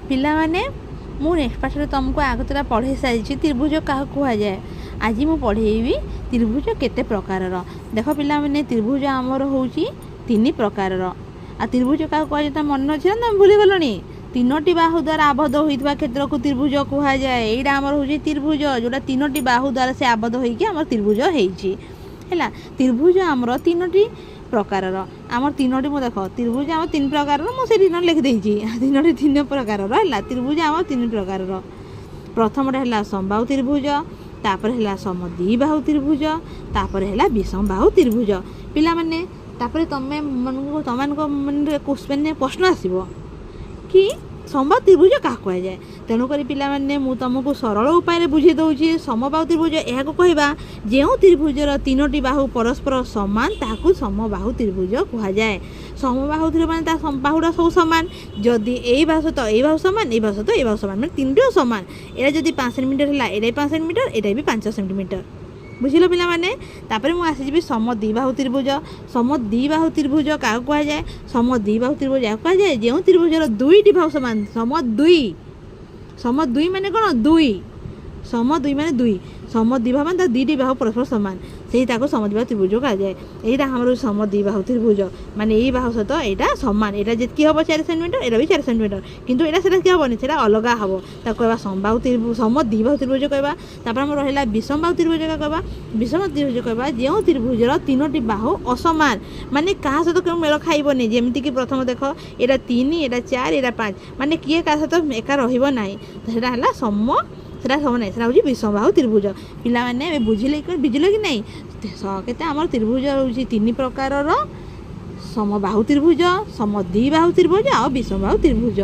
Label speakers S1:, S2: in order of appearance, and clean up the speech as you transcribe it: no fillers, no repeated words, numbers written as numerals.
S1: ପିଲାମାନେ ମୁଁ ନେକ୍ସଟ ପାଠରେ ତୁମକୁ ଆଗତୁରା ପଢ଼େଇ ସାରିଛି ତ୍ରିଭୁଜ କାହାକୁ କୁହାଯାଏ। ଆଜି ମୁଁ ପଢ଼େଇବି ତ୍ରିଭୁଜ କେତେ ପ୍ରକାରର। ଦେଖ ପିଲାମାନେ ତ୍ରିଭୁଜ ଆମର ହେଉଛି 3 ପ୍ରକାରର। ଆଉ ତ୍ରିଭୁଜ କାହାକୁ କୁହାଯାଏ ତମ ମନେ ଅଛି ନା ତମେ ଭୁଲିଗଲଣି? 3ଟି ବାହୁ ଦ୍ୱାରା ଆବଦ୍ଧ ହୋଇଥିବା କ୍ଷେତ୍ରକୁ ତ୍ରିଭୁଜ କୁହାଯାଏ। ଏଇଟା ଆମର ହେଉଛି ତ୍ରିଭୁଜ, ଯେଉଁଟା 3ଟି ବାହୁ ଦ୍ୱାରା ସେ ଆବଦ୍ଧ ହୋଇକି ଆମର ତ୍ରିଭୁଜ ହେଇଛି ହେଲା। ତ୍ରିଭୁଜ ଆମର 3ଟି ପ୍ରକାରର। ଆମର 3ଟି ମୁଁ ଦେଖ ତ୍ରିଭୁଜ ଆମର 3 ପ୍ରକାରର, ମୁଁ ସେଠି ଲେଖିଦେଇଛି 3ଟି 3 ପ୍ରକାରର ହେଲା। ତ୍ରିଭୁଜ ଆମର 3 ପ୍ରକାରର। ପ୍ରଥମଟା ହେଲା ସମବାହୁ ତ୍ରିଭୁଜ, ତାପରେ ହେଲା ସମଦ୍ୱିବାହୁ ତ୍ରିଭୁଜ, ତାପରେ ହେଲା ବିଷମବାହୁ ତ୍ରିଭୁଜ। ପିଲାମାନେ ତାପରେ ତମମାନଙ୍କ ମନରେ ପ୍ରଶ୍ନ ଆସିବ କି ସମବାହୁ ତ୍ରିଭୁଜ କାହାକୁ କୁହାଯାଏ। ତେଣୁକରି ପିଲାମାନେ ମୁଁ ତୁମକୁ ସରଳ ଉପାୟରେ ବୁଝାଇ ଦେଉଛି। ସମବାହୁ ତ୍ରିଭୁଜ ଏହାକୁ କହିବା ଯେଉଁ ତ୍ରିଭୁଜର 3ଟି ବାହୁ ପରସ୍ପର ସମାନ ତାହାକୁ ସମବାହୁ ତ୍ରିଭୁଜ କୁହାଯାଏ। ସମବାହୁ ତ୍ରିଭୁଜ ମାନେ ତା ବାହୁଟା ସବୁ ସମାନ। ଯଦି ଏଇ ବାହୁ ସହିତ ଏଇ ବାହୁ ସମାନ, ଏଇ ବାହୁ ସହିତ ଏଇ ବାହୁ ସମାନ, ମାନେ 3ଟି ସମାନ। ଏଇଟା ଯଦି 5 ସେଣ୍ଟିମିଟର ହେଲା, ଏଇଟା ବି 5 ସେଣ୍ଟିମିଟର, ଏଇଟା ବି 5 ସେଣ୍ଟିମିଟର। ବୁଝିଲ ପିଲାମାନେ? ତାପରେ ମୁଁ ଆସିଯିବି ସମଦ୍ୱିବାହୁ ତ୍ରିଭୁଜ। ସମଦ୍ୱିବାହୁ ତ୍ରିଭୁଜ କାହାକୁ କୁହାଯାଏ? ସମଦ୍ୱିବାହୁ ତ୍ରିଭୁଜ ଏହାକୁ କୁହାଯାଏ ଯେଉଁ ତ୍ରିଭୁଜର 2ଟି ବାହୁ ସମାନ। ସମଦ୍ୱି ମାନେ କ'ଣ? 2। ସମଦ୍ୱି ମାନେ 2। ସମଦ୍ୱିବାହୁ ମାନେ ତା 2ଟି ବାହୁ ପରସ୍ପର ସମାନ, ସେଇ ତାକୁ ସମଦ୍ୱିବାହୁ ତ୍ରିଭୁଜ କୁହାଯାଏ। ଏଇଟା ଆମର ସମଦ୍ୱିବାହୁ ତ୍ରିଭୁଜ, ମାନେ ଏଇ ବାହୁ ସହିତ ଏଇଟା ସମାନ। ଏଇଟା ଯେତିକି ହେବ 4 ସେଣ୍ଟିମିଟର, ଏଇଟା ବି 4 ସେଣ୍ଟିମିଟର, କିନ୍ତୁ ଏଇଟା ସେଟା ହେବନି, ସେଟା ଅଲଗା ହେବ। ତାକୁ କହିବା ସମଦ୍ୱିବାହୁ ତ୍ରିଭୁଜ କହିବା। ତାପରେ ଆମର ରହିଲା ବିଷମବାହୁ ତ୍ରିଭୁଜ କହିବା। ବିଷମ ତ୍ରିଭୁଜ କହିବା ଯେଉଁ ତ୍ରିଭୁଜର 3ଟି ବାହୁ ଅସମାନ, ମାନେ କାହା ସହିତ କେଉଁ ମେଳ ଖାଇବନି। ଯେମିତିକି ପ୍ରଥମ ଦେଖ ଏଇଟା 3, ଏଇଟା 4, ଏଇଟା 5, ମାନେ କିଏ କାହା ସହିତ ଏକା ରହିବ ନାହିଁ, ସେଟା ହେଲା ସେଟା ସମ ନାହିଁ, ସେଟା ହେଉଛି ବିଷମବାହୁ ତ୍ରିଭୁଜ। ପିଲାମାନେ ଏବେ ବୁଝିଲେ କି ନାହିଁ? କେତେ ଆମର ତ୍ରିଭୁଜ ହେଉଛି 3 ପ୍ରକାରର। ସମବାହୁ ତ୍ରିଭୁଜ, ସମଦ୍ୱିବାହୁ ତ୍ରିଭୁଜ ଆଉ ବିଷମବାହୁ ତ୍ରିଭୁଜ।